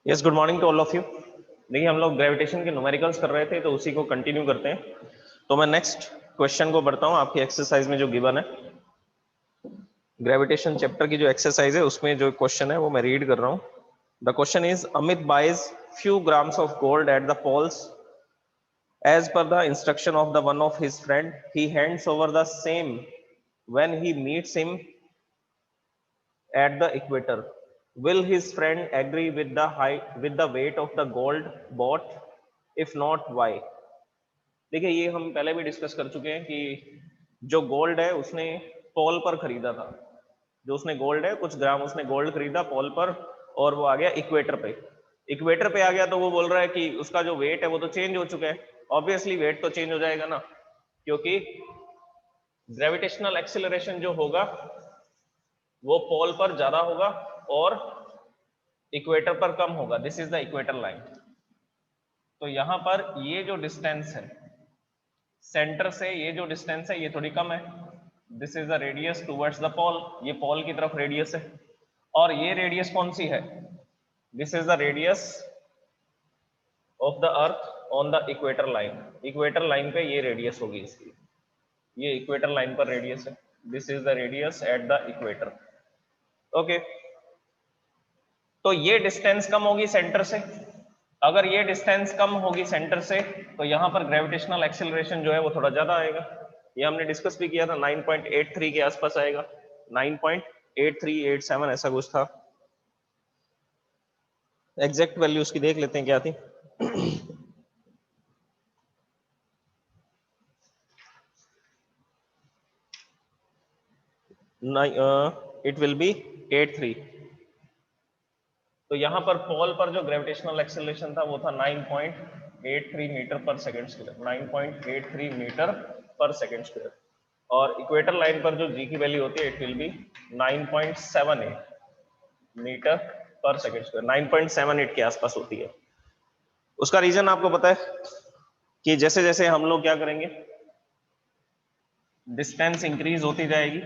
Yes, good morning to all of you. देखिए हम लोग ग्रेविटेशन के न्यूमेरिकल्स कर रहे थे तो उसी को कंटिन्यू करते हैं। तो मैं नेक्स्ट क्वेश्चन को बढ़ता हूं आपकी एक्सरसाइज में जो गिवन है। ग्रेविटेशन चैप्टर की जो एक्सरसाइज है उसमें जो क्वेश्चन है वो मैं रीड कर रहा हूं। The question is Amit buys few grams of gold at the poles as per the instruction of the one of his friend. He hands over the same when he meets him at the equator. Will his friend agree with the height with the weight of the gold bought? If not, why? देखिए ये हम पहले भी discuss कर चुके हैं कि जो गोल्ड है उसने पोल पर खरीदा था। जो उसने गोल्ड है, कुछ ग्राम उसने गोल्ड खरीदा पोल पर और वो आ गया इक्वेटर पे। इक्वेटर पे आ गया तो वो बोल रहा है कि उसका जो वेट है वो तो चेंज हो चुका है। ऑब्वियसली वेट तो चेंज हो जाएगा ना, क्योंकि ग्रेविटेशनल एक्सेलरेशन जो होगा वो पोल पर ज्यादा होगा और इक्वेटर पर कम होगा। This is the equator line. तो यहां पर ये जो डिस्टेंस है सेंटर से, ये जो डिस्टेंस है ये थोड़ी कम है। This is the radius towards the pole, ये पोल की तरफ रेडियस है। और ये रेडियस कौन सी है? This is the radius of the earth on the equator line. Equator line पे ये रेडियस होगी इसकी, ये इक्वेटर लाइन पर रेडियस है। This is the radius at the equator. Okay, तो ये डिस्टेंस कम होगी सेंटर से। अगर ये डिस्टेंस कम होगी सेंटर से तो यहां पर ग्रेविटेशनल एक्सेलरेशन जो है वो थोड़ा ज्यादा आएगा। ये हमने डिस्कस भी किया था, 9.83 के आसपास आएगा, 9.8387 ऐसा कुछ था। एग्जैक्ट वैल्यू उसकी देख लेते हैं क्या थी। It will B 83। तो यहां पर पोल पर जो ग्रेविटेशनल एक्सेलरेशन था वो था 9.83 metre per second square, 9.83 metre per second square. और इक्वेटर लाइन पर जो जी की वैल्यू होती है it will B 9.78 metre per second square, 9.78 के आसपास होती है। उसका रीजन आपको पता है कि जैसे जैसे हम लोग क्या करेंगे, डिस्टेंस इंक्रीज होती जाएगी।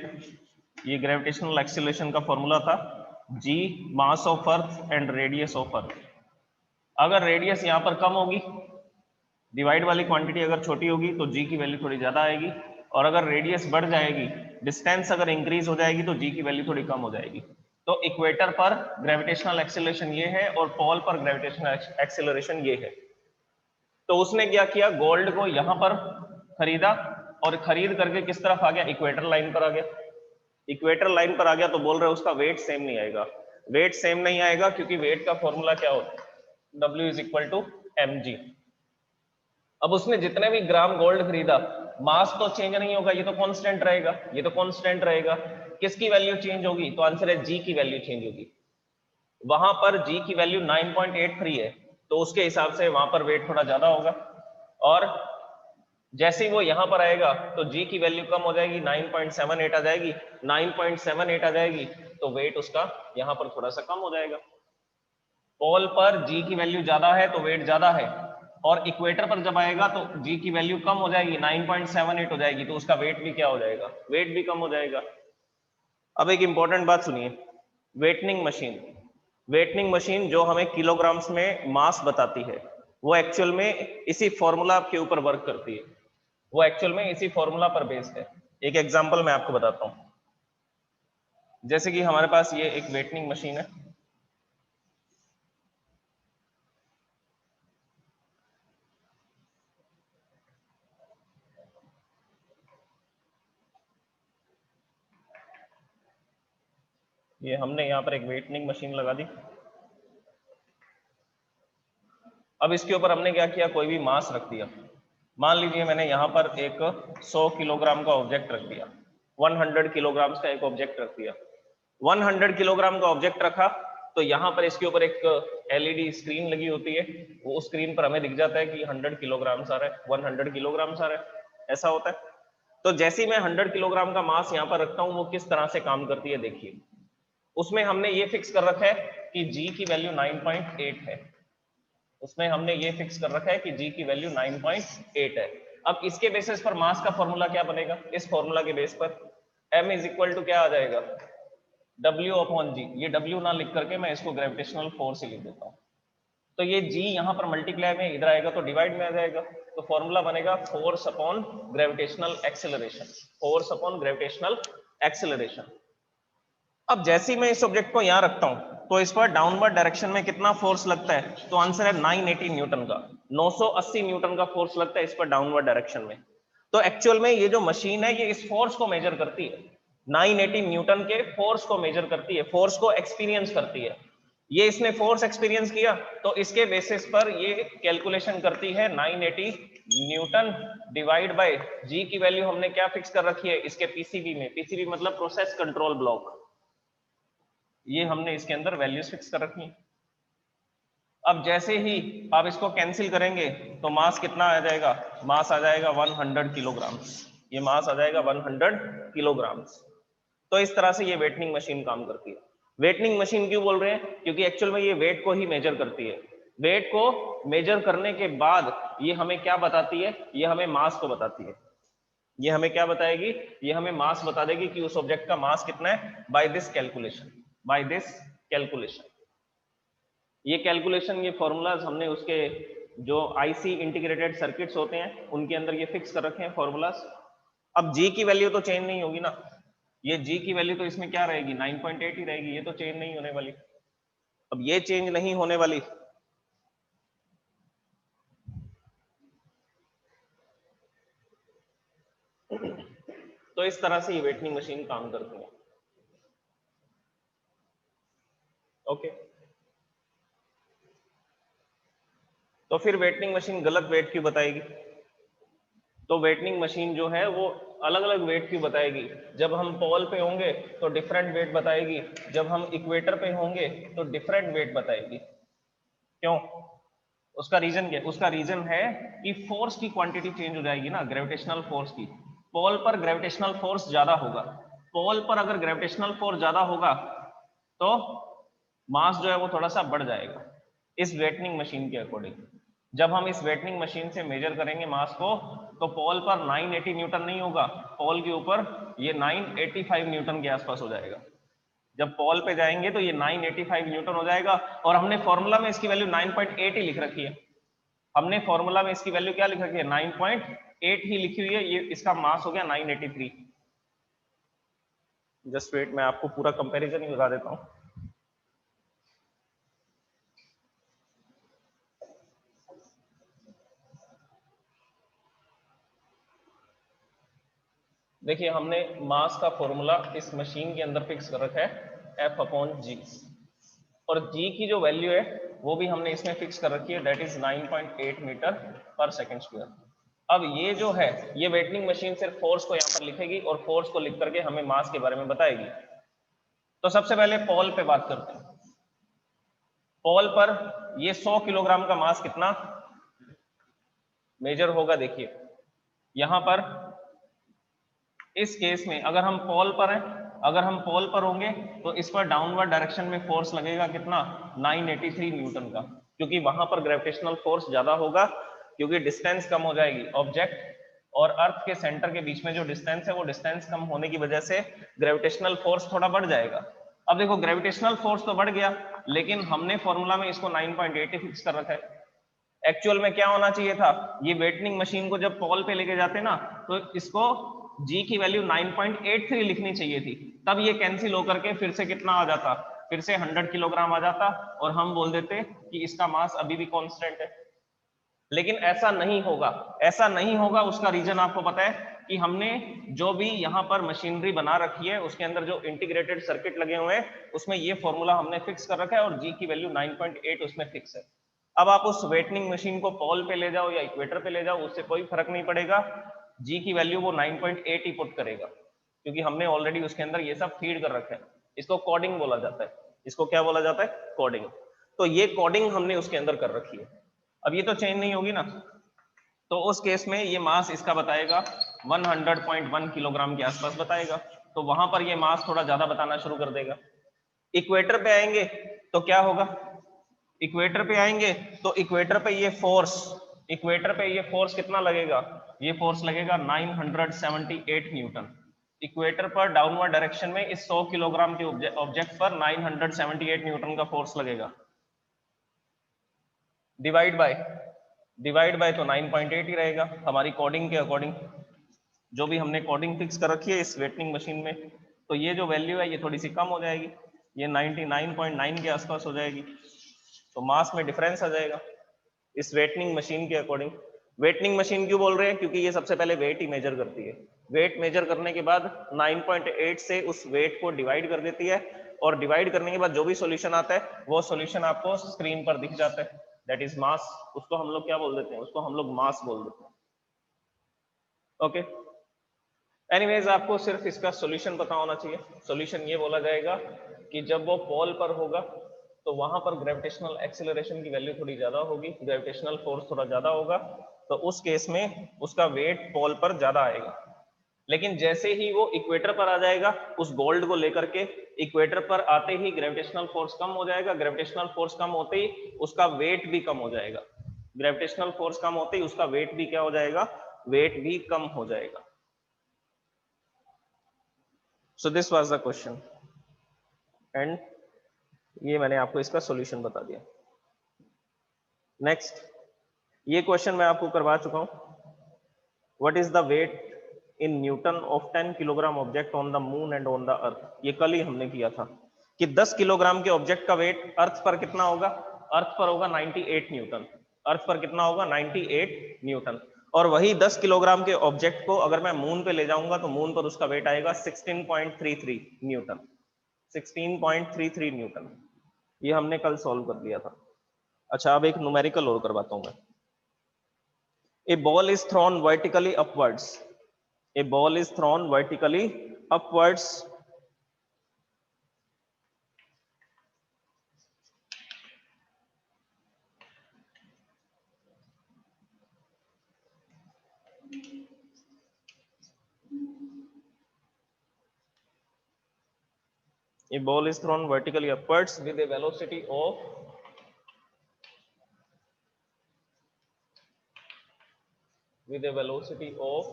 ये ग्रेविटेशनल एक्सेलरेशन का फॉर्मूला था, g mass of earth and radius of earth. अगर रेडियस यहां पर कम होगी, डिवाइड वाली क्वांटिटी अगर छोटी होगी तो जी की वैल्यू थोड़ी ज्यादा आएगी। और अगर रेडियस बढ़ जाएगी, डिस्टेंस अगर इंक्रीज हो जाएगी तो जी की वैल्यू थोड़ी कम हो जाएगी। तो इक्वेटर पर ग्रेविटेशनल एक्सेलरेशन ये है और पोल पर ग्रेविटेशनल एक्सेलरेशन ये है। तो उसने क्या किया, गोल्ड को यहां पर खरीदा और खरीद करके किस तरफ आ गया, इक्वेटर लाइन पर आ गया। इक्वेटर लाइन पर आ गया तो बोल रहे उसका वेट सेम नहीं आएगा। वेट सेम नहीं आएगा क्योंकि वेट का फॉर्मूला क्या होता है, W is equal to mg। अब उसने जितने भी ग्राम गोल्ड खरीदा, मास तो चेंज नहीं होगा, ये तो कांस्टेंट रहेगा, ये तो कांस्टेंट रहेगा। किसकी वैल्यू चेंज होगी? तो आंसर है जी की वैल्यू चेंज होगी। वहां पर जी की वैल्यू 9.83 है तो उसके हिसाब से वहां पर वेट थोड़ा ज्यादा होगा। और जैसे ही वो यहां पर आएगा तो जी की वैल्यू कम हो जाएगी, 9.78 आ जाएगी। 9.78 आ जाएगी तो वेट उसका यहां पर थोड़ा सा कम हो जाएगा। पोल पर जी की वैल्यू ज्यादा है तो वेट ज्यादा है, और इक्वेटर पर जब आएगा तो जी की वैल्यू कम हो जाएगी, 9.78 हो जाएगी, तो उसका वेट भी क्या हो जाएगा, वेट भी कम हो जाएगा। अब एक इंपॉर्टेंट बात सुनिए, वेटनिंग मशीन, वेटनिंग मशीन जो हमें किलोग्राम्स में मास बताती है वो एक्चुअल में इसी फॉर्मूला के ऊपर वर्क करती है, वो एक्चुअल में इसी फॉर्मूला पर बेस्ड है। एक एग्जांपल मैं आपको बताता हूं। जैसे कि हमारे पास ये एक वेटनिंग मशीन है, ये हमने यहाँ पर एक वेटनिंग मशीन लगा दी। अब इसके ऊपर हमने क्या किया, कोई भी मास रख दिया। मान लीजिए मैंने यहाँ पर एक 100 किलोग्राम का ऑब्जेक्ट रख दिया, 100 किलोग्राम का एक ऑब्जेक्ट रख दिया। 100 किलोग्राम का ऑब्जेक्ट रखा तो यहाँ पर इसके ऊपर एक एलईडी स्क्रीन लगी होती है, वो स्क्रीन पर हमें दिख जाता है कि 100 किलोग्राम आ रहा है, 100 किलोग्राम आ रहा है, ऐसा होता है। तो जैसे ही मैं 100 किलोग्राम का मास यहाँ पर रखता हूँ वो किस तरह से काम करती है देखिए। उसमें हमने ये फिक्स कर रखा है कि जी की वैल्यू 9.8 है, उसमें हमने ये फिक्स कर रखा है कि जी की वैल्यू 9.8 है। अब इसके बेसिस पर मास का फॉर्मूला क्या बनेगा, इस फॉर्मूला के बेस पर m इज इक्वल टू क्या आ जाएगा, W अपॉन जी। ये W ना लिख करके मैं इसको ग्रेविटेशनल फोर्स ही लिख देता हूँ। तो ये g यहाँ पर मल्टीप्लाई में इधर आएगा तो डिवाइड में आ जाएगा, तो फॉर्मूला बनेगा force upon gravitational acceleration, force upon gravitational acceleration. अब जैसे ही मैं इस ऑब्जेक्ट को यहाँ रखता हूँ तो इस पर डाउनवर्ड डायरेक्शन में कितना फोर्स लगता है, तो आंसर है 980 न्यूटन का, 980 न्यूटन का फोर्स लगता है इस पर डाउनवर्ड डायरेक्शन में। तो एक्चुअल में ये जो मशीन है ये इस फोर्स को मेजर करती है, 980 न्यूटन के फोर्स को मेजर करती है, फोर्स को एक्सपीरियंस करती है। ये इसने फोर्स एक्सपीरियंस किया तो इसके बेसिस पर ये कैलकुलेशन करती है 980 न्यूटन डिवाइड बाय जी की वैल्यू हमने क्या फिक्स कर रखी है इसके पीसीबी में, पीसीबी मतलब प्रोसेस कंट्रोल ब्लॉक, ये हमने इसके अंदर वैल्यूज फिक्स कर रखी है। अब जैसे ही आप इसको कैंसिल करेंगे तो मास कितना आ जाएगा, मास आ जाएगा 100 किलोग्राम, ये मास आ जाएगा 100 किलोग्राम। तो इस तरह से ये वेटनिंग मशीन काम करती है। वेटनिंग मशीन क्यों बोल रहे हैं, क्योंकि एक्चुअल में ये वेट को ही मेजर करती है। वेट को मेजर करने के बाद ये हमें क्या बताती है, ये हमें मास को बताती है। ये हमें क्या बताएगी, ये हमें मास बता देगी कि उस ऑब्जेक्ट का मास कितना है by this calculation, by this calculation. ये कैलकुलेशन, ये फॉर्मूलाज हमने उसके जो आईसी इंटीग्रेटेड सर्किट्स होते हैं उनके अंदर ये फिक्स कर रखे हैं फॉर्मूलाज। अब जी की वैल्यू तो चेंज नहीं होगी ना, ये जी की वैल्यू तो इसमें क्या रहेगी 9.8 ही रहेगी, ये तो चेंज नहीं होने वाली। अब ये चेंज नहीं होने वाली तो इस तरह से ये वेटनिंग मशीन काम करती है। ओके, तो फिर वेटनिंग मशीन गलत वेट क्यों बताएगी, तो वेटनिंग मशीन जो है वो अलग अलग वेट क्यों बताएगी, जब हम पोल पे होंगे तो डिफरेंट वेट बताएगी, जब हम इक्वेटर पे होंगे तो डिफरेंट वेट बताएगी। क्यों, उसका रीजन क्या है, उसका रीजन है कि फोर्स की क्वांटिटी चेंज हो जाएगी ना, ग्रेविटेशनल फोर्स की। पोल पर ग्रेविटेशनल फोर्स ज्यादा होगा, पोल पर अगर ग्रेविटेशनल फोर्स ज्यादा होगा तो मास जो है वो थोड़ा सा बढ़ जाएगा इस वेटनिंग मशीन के अकॉर्डिंग। जब हम इस वेटनिंग मशीन से मेजर करेंगे मास को तो पोल पर 980 न्यूटन नहीं होगा, पोल के ऊपर ये 985 न्यूटन के आसपास हो जाएगा। जब पोल पे जाएंगे तो ये 985 न्यूटन हो जाएगा, और हमने फॉर्मूला में इसकी वैल्यू 9.8 ही लिख रखी है, हमने फॉर्मूला में इसकी वैल्यू क्या लिख रखी है 9.8 ही लिखी हुई है, ये इसका मास हो गया 983। जस्ट वेट, मैं आपको पूरा कंपैरिजन ही बता देता हूं। देखिए हमने मास का फॉर्मूला इस मशीन के अंदर फिक्स कर रखा है F अपॉन जी, और जी की जो वैल्यू है वो भी हमने इसमें फिक्स कर रखी है, that is 9.8 metre per second square. अब ये जो है ये वेटनिंग मशीन सिर्फ फोर्स को यहाँ पर लिखेगी और फोर्स को लिख करके हमें मास के बारे में बताएगी। तो सबसे पहले पोल पे बात करते हैं। पोल पर ये 100 किलोग्राम का मास कितना मेजर होगा, देखिए यहां पर इस केस में अगर हम पोल पर हैं, अगर हम पोल पर होंगे तो इस पर डाउनवर्ड डायरेक्शन में फोर्स लगेगा कितना 983 न्यूटन का, क्योंकि वहां पर ग्रेविटेशनल फोर्स ज्यादा होगा, क्योंकि डिस्टेंस कम हो जाएगी, ऑब्जेक्ट और अर्थ के सेंटर के बीच में जो डिस्टेंस है वो डिस्टेंस कम होने की वजह से ग्रेविटेशनल फोर्स थोड़ा बढ़ जाएगा। अब देखो ग्रेविटेशनल फोर्स तो बढ़ गया, लेकिन हमने फॉर्मूला में इसको 9.8 फिक्स कर रखा है। एक्चुअल में क्या होना चाहिए था, ये वेटनिंग मशीन को जब पोल पे लेके जाते ना तो इसको जी की वैल्यू 9.83 लिखनी चाहिए थी, तब ये कैंसिल होकर के फिर से कितना आ जाता, फिर से 100 किलोग्राम आ जाता, और हम बोल देते कि इसका मास अभी भी कांस्टेंट है। लेकिन ऐसा नहीं होगा, ऐसा नहीं होगा, उसका रीजन आपको पता है कि हमने जो भी यहाँ पर मशीनरी बना रखी है उसके अंदर जो इंटीग्रेटेड सर्किट लगे हुए हैं उसमें ये फॉर्मूला हमने फिक्स कर रखा है, और जी की वैल्यू 9.8 उसमें फिक्स है। अब आप उस वेटनिंग मशीन को पोल पे ले जाओ या इक्वेटर पे ले जाओ, उससे कोई फर्क नहीं पड़ेगा, जी की वैल्यू वो 9.8 ही पुट करेगा, क्योंकि हमने ऑलरेडी उसके अंदर ये सब फीड कर रखा है। इसको कोडिंग बोला जाता है, इसको क्या बोला जाता है, कोडिंग। तो ये कोडिंग हमने उसके अंदर कर रखी है। अब ये तो चेंज नहीं होगी ना, तो उस केस में ये मास इसका बताएगा 100.1 किलोग्राम के आसपास बताएगा, तो वहां पर ये मास थोड़ा ज्यादा बताना शुरू कर देगा। इक्वेटर पे आएंगे तो क्या होगा, इक्वेटर पे आएंगे तो इक्वेटर पे ये फोर्स, इक्वेटर पे ये फोर्स कितना लगेगा, ये फोर्स लगेगा 978 न्यूटन। इक्वेटर पर डाउनवर्ड डायरेक्शन में इस 100 किलोग्राम के ऑब्जेक्ट पर 978 न्यूटन का फोर्स लगेगा। डिवाइड बाय तो 9.8 ही रहेगा हमारी कोडिंग के अकॉर्डिंग, जो भी हमने कोडिंग फिक्स कर रखी है इस वेटनिंग मशीन में। तो ये जो वैल्यू है ये थोड़ी सी कम हो जाएगी, ये 99.9 के आसपास हो जाएगी, तो मास में डिफरेंस आ जाएगा इस वेटनिंग मशीन के अकॉर्डिंग। वेटनिंग मशीन क्यों बोल रहे हैं, क्योंकि ये सबसे पहले वेट ही मेजर करती है। वेट मेजर करने के बाद 9.8 से उस वेट को डिवाइड कर देती है, और डिवाइड करने के बाद जो भी सॉल्यूशन आता है वो सॉल्यूशन आपको स्क्रीन पर दिख जाता है, दैट इज मास। उसको हम लोग क्या बोल देते हैं, उसको हम लोग मास बोल देते हैं। ओके, एनीवेज आपको सिर्फ इसका सॉल्यूशन पता होना चाहिए। सॉल्यूशन ये बोला जाएगा कि जब वो पोल पर होगा तो वहां पर ग्रेविटेशनल एक्सीलरेशन की वैल्यू थोड़ी ज्यादा होगी, ग्रेविटेशनल फोर्स थोड़ा ज्यादा होगा, तो उस केस में उसका वेट पोल पर ज्यादा आएगा। लेकिन जैसे ही वो इक्वेटर पर आ जाएगा उस गोल्ड को लेकर के, इक्वेटर पर आते ही ग्रेविटेशनल फोर्स कम हो जाएगा, ग्रेविटेशनल फोर्स कम होते ही उसका वेट भी कम हो जाएगा, ग्रेविटेशनल फोर्स कम होते ही उसका वेट भी क्या हो जाएगा, वेट भी कम हो जाएगा। So this was the question and ये मैंने आपको इसका सॉल्यूशन बता दिया। नेक्स्ट, ये क्वेश्चन मैं आपको करवा चुका हूं। What is the weight in newton of 10 kilogram object on the moon and on the earth. ये कल ही हमने किया था कि 10 किलोग्राम के ऑब्जेक्ट का वेट अर्थ पर कितना होगा, अर्थ पर होगा 98 न्यूटन। अर्थ पर कितना होगा, 98 न्यूटन। और वही 10 किलोग्राम के ऑब्जेक्ट को अगर मैं मून पे ले जाऊंगा तो मून पर उसका वेट आएगा 16.33 न्यूटन। 16.33 न्यूटन। ये हमने कल सॉल्व कर लिया था। अच्छा, अब एक न्यूमेरिकल और करवाता हूं मैं। A ball is thrown vertically upwards, a ball is thrown vertically upwards a ball is thrown vertically upwards with a velocity of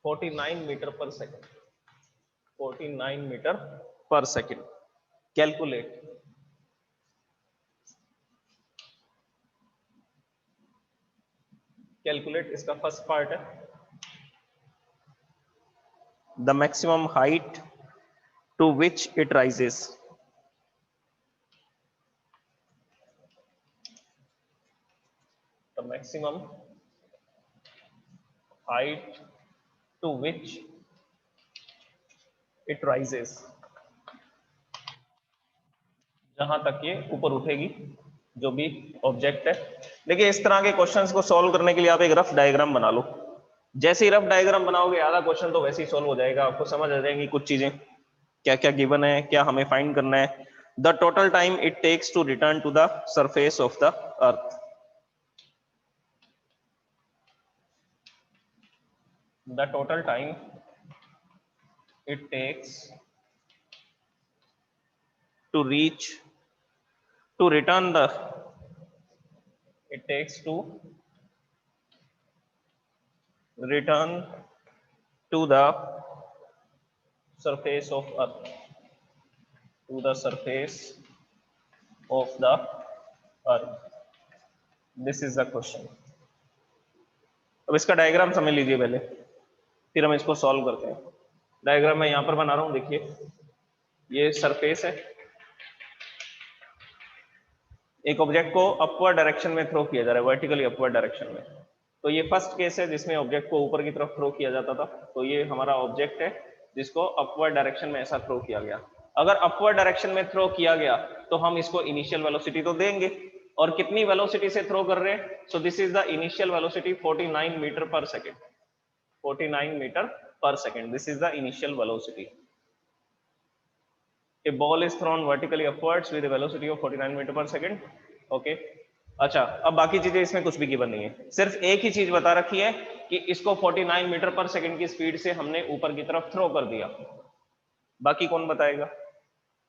49 meter per second, 49 meter per second। Calculate इसका फर्स्ट पार्ट है, the maximum height to which it rises. The maximum height to which it rises, जहां तक ये ऊपर उठेगी जो भी object है। देखिए, इस तरह के क्वेश्चंस को सॉल्व करने के लिए आप एक रफ डायग्राम बना लो। जैसे ही रफ डायग्राम बनाओगे आधा क्वेश्चन तो वैसे ही सॉल्व हो जाएगा, आपको समझ आ जाएंगी कुछ चीजें, क्या क्या गिवन है, क्या हमें फाइंड करना है। The total time it takes to return to the surface of the earth, the total time it takes to return the, it takes to return to the surface of earth, to the surface of the earth, this is the question। अब इसका diagram समझ लीजिए पहले, फिर हम इसको solve करते हैं। डायग्राम मैं यहां पर बना रहा हूं, देखिए ये सरफेस है, एक ऑब्जेक्ट को अपवर्ड डायरेक्शन में थ्रो किया जा रहा है, वर्टिकली अपवर्ड डायरेक्शन में। तो ये फर्स्ट केस है जिसमें ऑब्जेक्ट को ऊपर की तरफ थ्रो किया जाता था। तो ये हमारा ऑब्जेक्ट है जिसको अपवर्ड डायरेक्शन में ऐसा थ्रो किया गया। अगर अपवर्ड डायरेक्शन में थ्रो किया गया तो हम इसको इनिशियल वेलोसिटी तो देंगे, और कितनी वेलोसिटी से थ्रो कर रहे हैं, so this is the initial velocity 49 metre per second, 49 metre per second, this is the initial velocity. A ball is thrown vertically upwards with a velocity of 49 metre per second. Okay, अच्छा, अब बाकी चीजें इसमें कुछ भी given नहीं है, सिर्फ एक ही चीज बता रखी है कि इसको 49 मीटर पर सेकेंड की स्पीड से हमने ऊपर की तरफ थ्रो कर दिया। बाकी कौन बताएगा,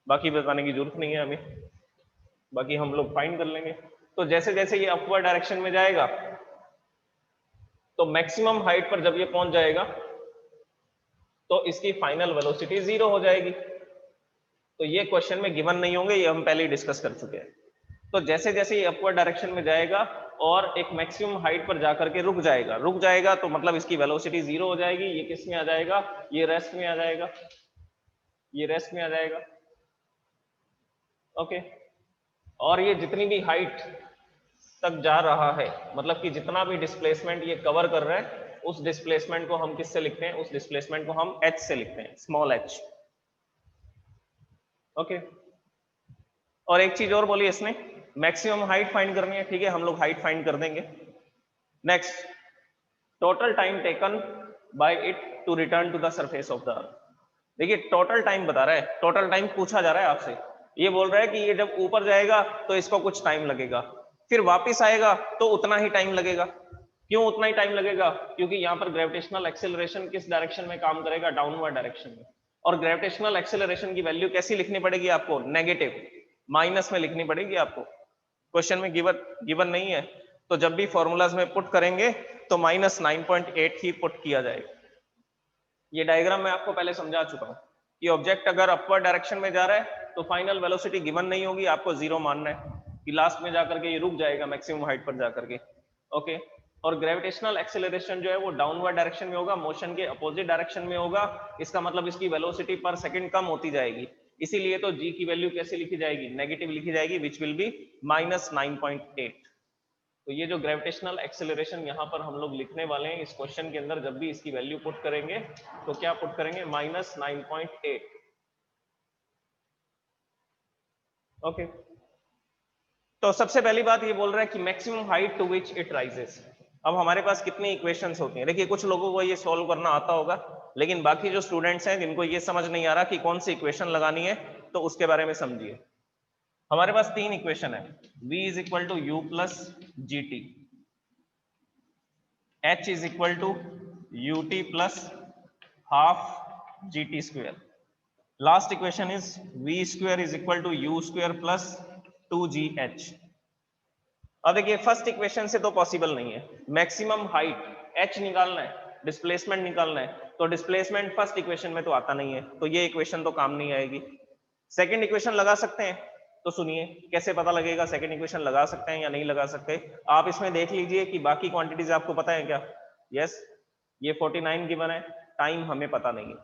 बाकी बताने की जरूरत नहीं है हमें, बाकी हम लोग फाइंड कर लेंगे। तो जैसे जैसे ये अपवर्ड डायरेक्शन में जाएगा तो मैक्सिमम हाइट पर जब ये पहुंच जाएगा तो इसकी फाइनल वेलोसिटी 0 हो जाएगी। तो ये क्वेश्चन में गिवन नहीं होंगे, ये हम पहले ही डिस्कस कर चुके हैं। तो जैसे जैसे ये अपवर्ड डायरेक्शन में जाएगा और एक मैक्सिमम हाइट पर जाकर के रुक जाएगा तो मतलब इसकी वेलोसिटी 0 हो जाएगी। ये किस में आ जाएगा, ये रेस्ट में आ जाएगा, ये रेस्ट में आ जाएगा। ओके, और ये जितनी भी हाइट तक जा रहा है, मतलब कि जितना भी डिस्प्लेसमेंट ये कवर कर रहा है, उस डिस्प्लेसमेंट को हम किससे लिखते हैं, उस डिस्प्लेसमेंट को हम h से लिखते हैं, स्मॉल h। ओके, और एक चीज और बोली इसने, मैक्सिमम हाइट फाइंड करनी है। ठीक है, हम लोग हाइट फाइंड कर देंगे। Next, total time taken by it to return to the surface of the earth. देखिए टोटल टाइम बता रहा है, टोटल टाइम पूछा जा रहा है आपसे। ये बोल रहा है कि ये जब ऊपर जाएगा तो इसको कुछ टाइम लगेगा, फिर वापस आएगा तो उतना ही टाइम लगेगा। क्यों उतना ही टाइम लगेगा, क्योंकि यहाँ पर ग्रेविटेशनल एक्सेलरेशन किस डायरेक्शन में काम करेगा, डाउनवर्ड डायरेक्शन में। और ग्रेविटेशनल एक्सेलरेशन की वैल्यू कैसी लिखनी पड़ेगी आपको, नेगेटिव, माइनस में लिखनी पड़ेगी आपको। क्वेश्चन में गिवन नहीं है, तो जब भी फॉर्मूलाज में पुट करेंगे तो -9.8 ही पुट किया जाएगा। ये डायग्राम मैं आपको पहले समझा चुका हूं कि ऑब्जेक्ट अगर अपवर्ड डायरेक्शन में जा रहा है तो फाइनल वेलोसिटी गिवन नहीं होगी, आपको 0 मानना है कि लास्ट में जाकर के ये रुक जाएगा मैक्सिमम हाइट पर जाकर के। ओके, और ग्रेविटेशनल एक्सेलरेशन जो है वो डाउनवर्ड डायरेक्शन में होगा, मोशन के अपोजिट डायरेक्शन में होगा। इसका मतलब इसकी वेलोसिटी पर सेकंड कम होती जाएगी, इसीलिए तो g की वैल्यू कैसे लिखी जाएगी, नेगेटिव लिखी जाएगी, विच विल बी -9.8। तो ये जो ग्रेविटेशनल एक्सेलरेशन यहाँ पर हम लोग लिखने वाले हैं इस क्वेश्चन के अंदर, जब भी इसकी वैल्यू पुट करेंगे तो क्या पुट करेंगे, -9.8। ओके, तो सबसे पहली बात ये बोल रहा है कि maximum height to which it rises. अब हमारे पास कितनी इक्वेशंस होती हैं, देखिए कुछ लोगों को ये सॉल्व करना आता होगा, लेकिन बाकी जो स्टूडेंट्स हैं जिनको ये समझ नहीं आ रहा कि कौन सी इक्वेशन लगानी है, तो उसके बारे में समझिए। हमारे पास 3 इक्वेशन है, v is equal to u plus g t, h is equal to u t plus half g t square. Last equation is v square is equal to u square plus 2gh। अब देखिए first equation से तो possible नहीं है, maximum height h निकालना है, displacement निकालना है, तो डिस्प्लेसमेंट फर्स्ट इक्वेशन में तो आता नहीं है, तो ये इक्वेशन तो काम नहीं आएगी। सेकंड इक्वेशन लगा सकते हैं, तो सुनिए कैसे पता लगेगा सेकंड इक्वेशन लगा सकते हैं या नहीं लगा सकते। आप इसमें देख लीजिए कि बाकी क्वांटिटीज आपको पता है क्या। यस, ये 49 गिवन है, टाइम हमें पता नहीं है,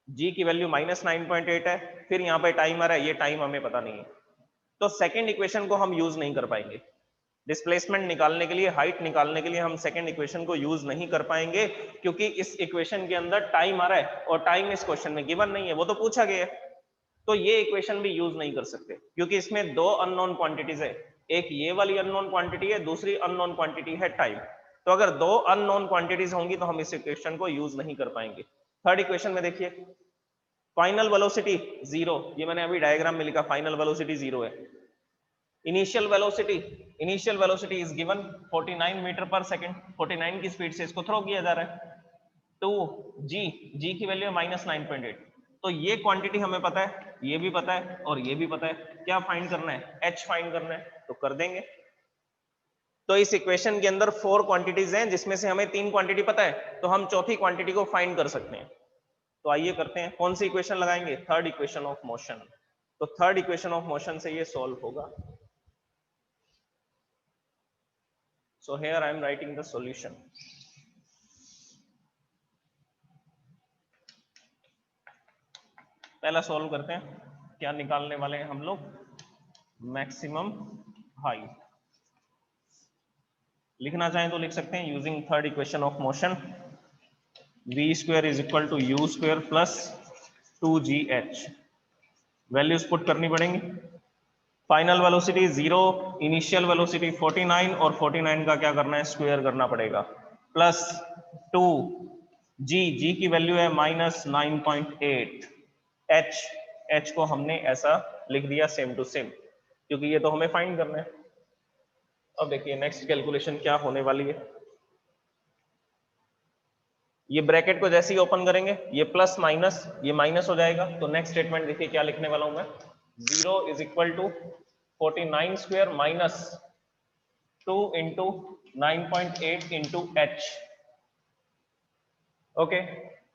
g की वैल्यू -9.8 है, फिर यहाँ पे टाइम आ रहा है, ये टाइम हमें पता नहीं है, तो सेकंड इक्वेशन को हम यूज नहीं कर पाएंगे। डिस्प्लेसमेंट निकालने के लिए, हाइट निकालने के लिए हम सेकंड इक्वेशन को यूज नहीं कर पाएंगे, क्योंकि इस इक्वेशन के अंदर टाइम आ रहा है और टाइम इस क्वेश्चन में गिवन नहीं है, वो तो पूछा गया है, तो ये इक्वेशन भी यूज नहीं कर सकते, क्योंकि इसमें 2 अननोन क्वांटिटीज है, एक ये वाली अननोन क्वांटिटी है, दूसरी अननोन क्वांटिटी है टाइम। तो अगर 2 अननोन क्वांटिटीज होंगी तो हम इस इक्वेशन को यूज नहीं कर पाएंगे। थर्ड इक्वेशन में देखिए, फाइनल वेलोसिटी 0, ये मैंने अभी डायग्राम में लिखा, फाइनल वेलोसिटी 0 है। Initial velocity is given 49 metre per second, 49 की स्पीड से इसको थ्रो किया जा रहा है। तो जी की वैल्यू है -9.8, तो ये क्वांटिटी हमें पता है, ये भी पता है और ये भी पता है, क्या फाइंड करना है, h फाइंड करना है, तो कर देंगे। तो इस इक्वेशन के अंदर 4 क्वांटिटीज हैं, जिसमें से हमें 3 क्वांटिटी पता है, तो हम चौथी क्वांटिटी को फाइंड कर सकते हैं। तो आइए करते हैं, कौन सी इक्वेशन लगाएंगे, थर्ड इक्वेशन ऑफ मोशन। तो थर्ड इक्वेशन ऑफ मोशन से ये सॉल्व होगा। So here I am writing the solution. पहला सॉल्व करते हैं, क्या निकालने वाले हैं हम लोग, मैक्सिमम हाइट। लिखना चाहें तो लिख सकते हैं using third equation of motion, v square is equal to you square plus 2gh। Values put करनी पड़ेंगी, फाइनल वेलोसिटी 0, इनिशियल वेलोसिटी 49 और 49 का क्या करना है, स्क्वायर करना पड़ेगा, प्लस 2 g की वैल्यू है -9.8, h को हमने ऐसा लिख दिया सेम टू सेम, क्योंकि ये तो हमें फाइंड करना है। अब देखिए नेक्स्ट कैलकुलेशन क्या होने वाली है। ये ब्रैकेट को जैसे ही ओपन करेंगे, ये प्लस माइनस, ये माइनस हो जाएगा, तो नेक्स्ट स्टेटमेंट देखिए क्या लिखने वाला हूं मैं, 0 is equal to 49 square minus 2 into 9.8 into h। Okay,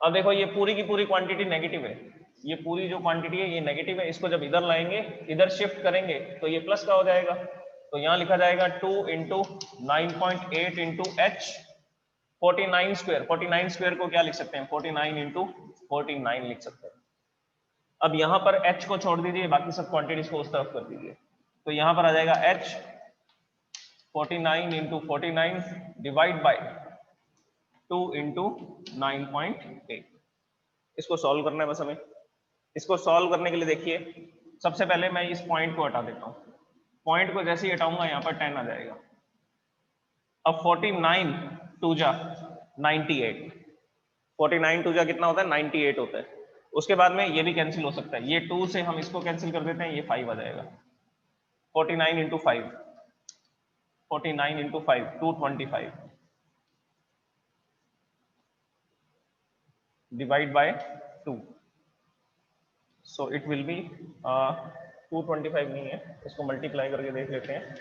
अब देखो ये पूरी की पूरी क्वांटिटी नेगेटिव है, ये पूरी जो क्वांटिटी है ये नेगेटिव है, इसको जब इधर लाएंगे, इधर शिफ्ट करेंगे तो ये प्लस का हो जाएगा। तो यहाँ लिखा जाएगा 2 into 9.8 into H 49 square. 49 square को क्या लिख सकते हैं, 49 इंटू 49 लिख सकते हैं। अब यहाँ पर h को छोड़ दीजिए, बाकी सब क्वांटिटीज को उस तरफ कर दीजिए। तो यहाँ पर आ जाएगा h 49 into 49 divide by 2 into 9.8। इसको सॉल्व करना है बस हमें। इसको सॉल्व करने के लिए देखिए, सबसे पहले मैं इस पॉइंट को हटा देता हूँ। पॉइंट को जैसे ही हटाऊंगा यहाँ पर 10 आ जाएगा। अब 49 टू जा 98, 49 टू जा कितना होता है, 98 होता है। उसके बाद में ये भी कैंसिल हो सकता है, ये 2 से हम इसको कैंसिल कर देते हैं, ये 5 आ जाएगा। 49 into 5, 49 into 5 225 divide by 2, so it will B 225 नहीं है, इसको मल्टीप्लाई करके देख लेते हैं।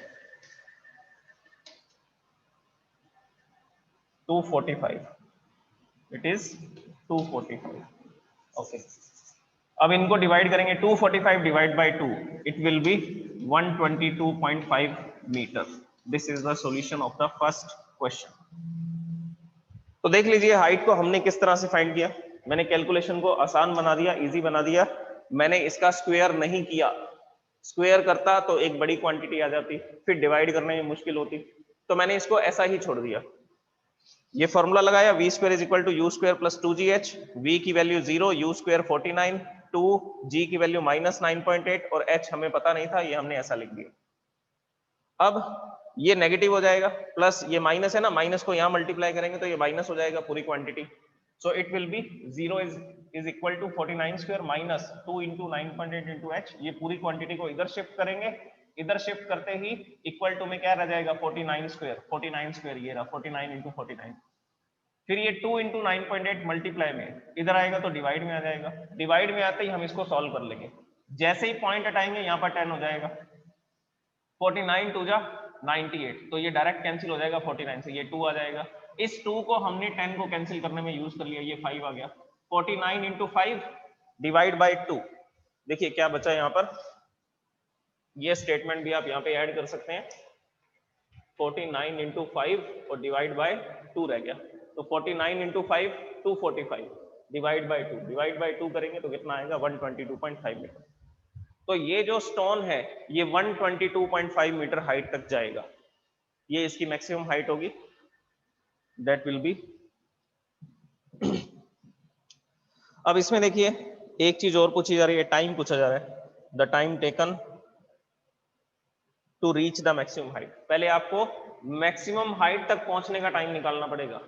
245, इट इज 245। ओके, अब इनको डिवाइड करेंगे, 245 divide by 2, it will be 122.5 metre. This is the solution of the first question. तो देख लीजिए हाइट को हमने किस तरह से फाइंड किया। मैंने कैलकुलेशन को आसान बना दिया, इजी बना दिया। मैंने इसका स्क्वायर नहीं किया, स्क्वायर करता तो एक बड़ी क्वांटिटी आ जाती, फिर डिवाइड करने में मुश्किल होती, तो मैंने इसको ऐसा ही छोड़ दिया। ये फॉर्मूला लगाया, V square is equal to you square plus 2gh, V की वैल्यू 0, यू स्क्वायर 49, 2 जी की वैल्यू माइनस 9.8 और h हमें पता नहीं था, ये हमने ऐसा लिख दिया। अब ये नेगेटिव हो जाएगा, प्लस ये माइनस है ना, माइनस को यहां मल्टीप्लाई करेंगे तो ये माइनस हो जाएगा पूरी quantity. So it will be 0 is equal to 49 square minus 2 into 9.8 into h. ये पूरी क्वांटिटी को इधर शिफ्ट करेंगे, इधर शिफ्ट करते ही इक्वल टू में क्या रह जाएगा, 49 स्क्वायर। 49 स्क्वायर ये रहा 49 इंटू 49, फिर ये 2 इंटू 9.8 मल्टीप्लाई में इधर आएगा तो डिवाइड में आ जाएगा। डिवाइड में आते ही हम इसको सॉल्व कर लेंगे, जैसे ही पॉइंट हटाएंगे यहाँ पर 10 हो जाएगा। 49 टू जा 98, तो ये डायरेक्ट कैंसिल हो जाएगा 49 से, ये 2 आ जाएगा। इस 2 को हमने 10 को कैंसिल करने में यूज कर लिया, ये 5 आ गया। 49 इंटू 5 डिवाइड बाई 2, देखिए क्या बचा यहाँ पर, ये स्टेटमेंट भी आप यहाँ पे ऐड कर सकते हैं। 49 इंटू 5 और डिवाइड बाय 2 रह गया, तो 49 into 5 245 divide by 2, divide by 2 करेंगे तो कितना आएगा, 122.5 मीटर। तो ये जो स्टोन है ये 122.5 मीटर हाइट तक जाएगा, ये इसकी मैक्सिमम हाइट होगी, दैट विल बी। अब इसमें देखिए एक चीज और पूछी जा रही है, टाइम पूछा जा रहा है, the time taken to reach the maximum height. पहले आपको मैक्सिमम हाइट तक पहुंचने का टाइम निकालना पड़ेगा।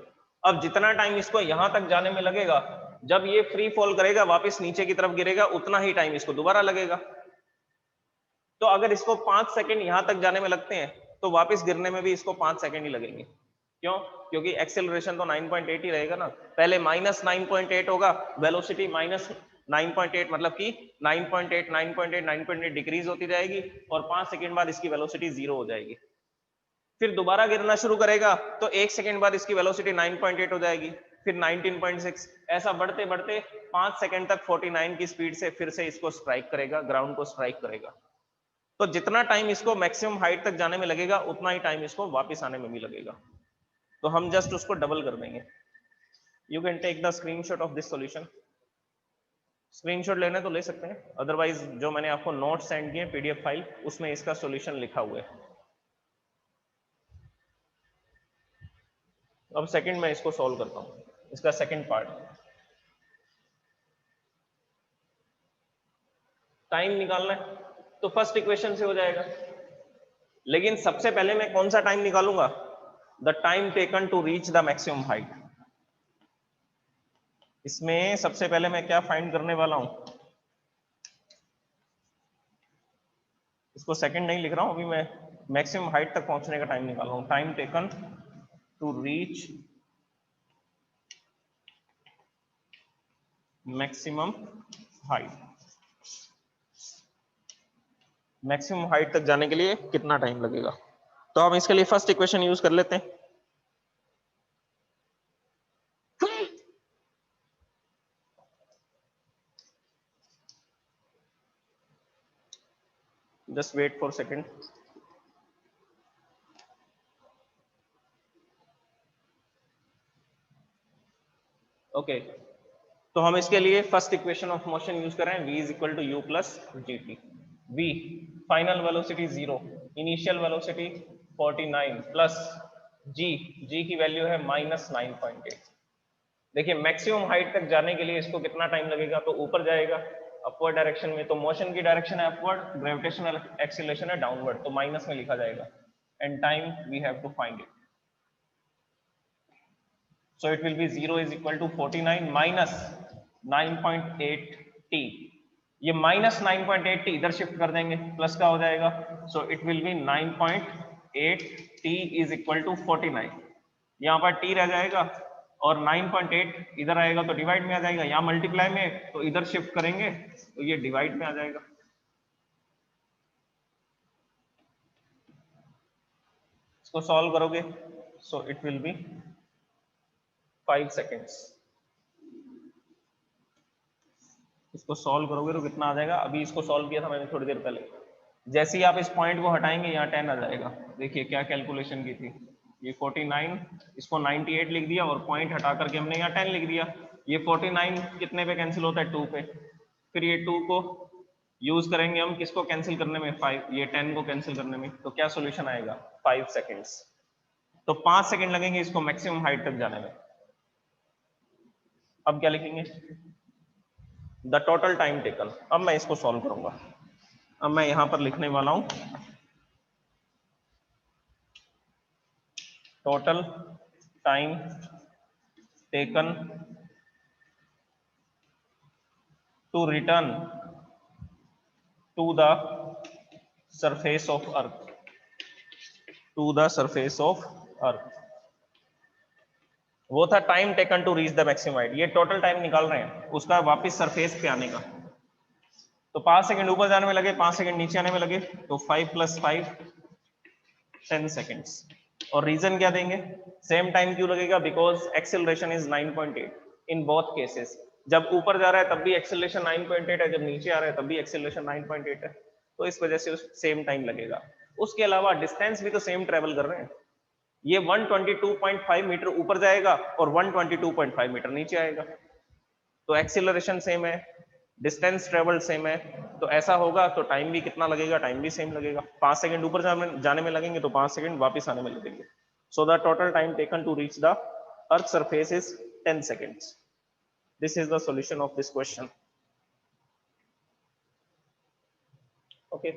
अब जितना टाइम इसको यहां तक जाने में लगेगा, जब ये फ्री फॉल करेगा वापस नीचे की तरफ गिरेगा, उतना ही टाइम इसको दोबारा लगेगा। तो अगर इसको 5 सेकंड यहां तक जाने में लगते हैं तो वापस गिरने में भी इसको 5 सेकंड ही लगेंगे। क्यों? क्योंकि एक्सेलरेशन तो 9.8 ही रहेगा ना। पहले माइनस 9.8 होगा, वेलोसिटी माइनस 9.8, मतलब कि 9.8 9.8 9.8 डिक्रीज होती जाएगी और 5 सेकंड बाद इसकी वेलोसिटी 0 हो जाएगी। फिर दोबारा गिरना शुरू करेगा तो 1 सेकंड बाद इसकी वेलोसिटी 9.8 हो जाएगी, फिर 19.6, ऐसा बढ़ते बढ़ते 5 सेकंड तक 49 की स्पीड से फिर से इसको स्ट्राइक करेगा, ग्राउंड को स्ट्राइक करेगा। तो जितना टाइम इसको मैक्सिमम हाइट तक जाने में लगेगा उतना ही टाइम इसको वापस आने में भी लगेगा। तो हम जस्ट उसको डबल कर देंगे। You can take the screenshot of this solution. Screenshot लेने तो ले सकते हैं, अदरवाइज जो मैंने आपको नोट सेंड किए पीडीएफ फाइल, उसमें इसका सॉल्यूशन लिखा हुआ है। अब सेकंड में इसको सॉल्व करता हूं, इसका सेकंड पार्ट। टाइम निकालना है तो फर्स्ट इक्वेशन से हो जाएगा, लेकिन सबसे पहले मैं कौन सा टाइम निकालूंगा, the time taken to reach the maximum height. इसमें सबसे पहले मैं क्या फाइंड करने वाला हूं, इसको सेकंड नहीं लिख रहा हूं अभी, मैं मैक्सिमम हाइट तक पहुंचने का टाइम निकाल रहा हूं। Time taken to reach maximum height, maximum height तक जाने के लिए कितना टाइम लगेगा। तो हम इसके लिए फर्स्ट इक्वेशन यूज कर लेते हैं। Just wait for second. Okay, तो हम इसके लिए first equation of motion use कर रहे हैं, v is equal to u plus g t. v final velocity 0, initial velocity 49 plus g की वैल्यू है -9.8। देखिए मैक्सिमम हाइट तक जाने के लिए इसको कितना टाइम लगेगा, तो ऊपर जाएगा अपवर्ड डायरेक्शन में, तो मोशन की डायरेक्शन है अपवर्ड, ग्रेविटेशनल एक्सीलरेशन है डाउनवर्ड, तो माइनस में लिखा जाएगा, and time we have to find it. So it will be 0 is equal to 49 minus 9.8 t। ये माइनस 9.8 t इधर शिफ्ट कर देंगे, प्लस का हो जाएगा, so it will be 9.8 t is equal to 49। यहाँ पर t रह जाएगा और 9.8 इधर आएगा तो डिवाइड में आ जाएगा, यहाँ मल्टीप्लाई में तो इधर शिफ्ट करेंगे तो ये डिवाइड में आ जाएगा। इसको सॉल्व करोगे सो इट विल बी 5 सेकेंड्स। इसको सॉल्व करोगे तो कितना आ जाएगा, अभी इसको सॉल्व किया था मैंने थोड़ी देर पहले। जैसे ही आप इस पॉइंट को हटाएंगे यहाँ 10 आ जाएगा। देखिए क्या कैलकुलेशन की थी, ये 49, इसको 98 लिख दिया और पॉइंट हटा करके हमने यहाँ 10 लिख दिया। ये 49 कितने पे कैंसिल होता है, 2 पे, फिर ये 2 को यूज करेंगे हम किसको कैंसिल करने में, 5, ये 10 को कैंसिल करने में, तो क्या सोल्यूशन आएगा, 5 सेकेंड्स। तो 5 सेकेंड लगेंगे इसको मैक्सिमम हाइट तक जाने में। अब क्या लिखेंगे, द टोटल टाइम टेकन। अब मैं इसको सॉल्व करूंगा, अब मैं यहां पर लिखने वाला हूं total time taken to return to the surface of earth, to the surface of earth. वो था time taken to reach the maximum height, ये टोटल टाइम निकाल रहे हैं उसका वापस सरफेस पे आने का। तो 5 सेकंड ऊपर जाने में लगे, 5 सेकंड नीचे आने में लगे, तो 5 + 5 10 सेकेंड्स। और रीजन क्या देंगे, सेम टाइम क्यों लगेगा, because acceleration is 9.8 in both cases. जब ऊपर जा रहा है तब भी एक्सेलरेशन 9.8 है, जब नीचे आ रहा है तब भी एक्सेलरेशन 9.8 है, तो इस वजह से सेम टाइम लगेगा। उसके अलावा डिस्टेंस भी तो सेम ट्रेवल कर रहे हैं, ये 122.5 मीटर ऊपर जाएगा और 122.5 मीटर नीचे आएगा, तो एक्सेलरेशन सेम है, डिस्टेंस ट्रेवल सेम है, तो ऐसा होगा तो टाइम भी कितना लगेगा, टाइम भी सेम लगेगा। 5 सेकंड ऊपर जाने में लगेंगे तो 5 सेकंड वापस आने में लगेंगे। So the total time taken to reach the earth surface is 10 seconds. This is the solution of this question. Okay.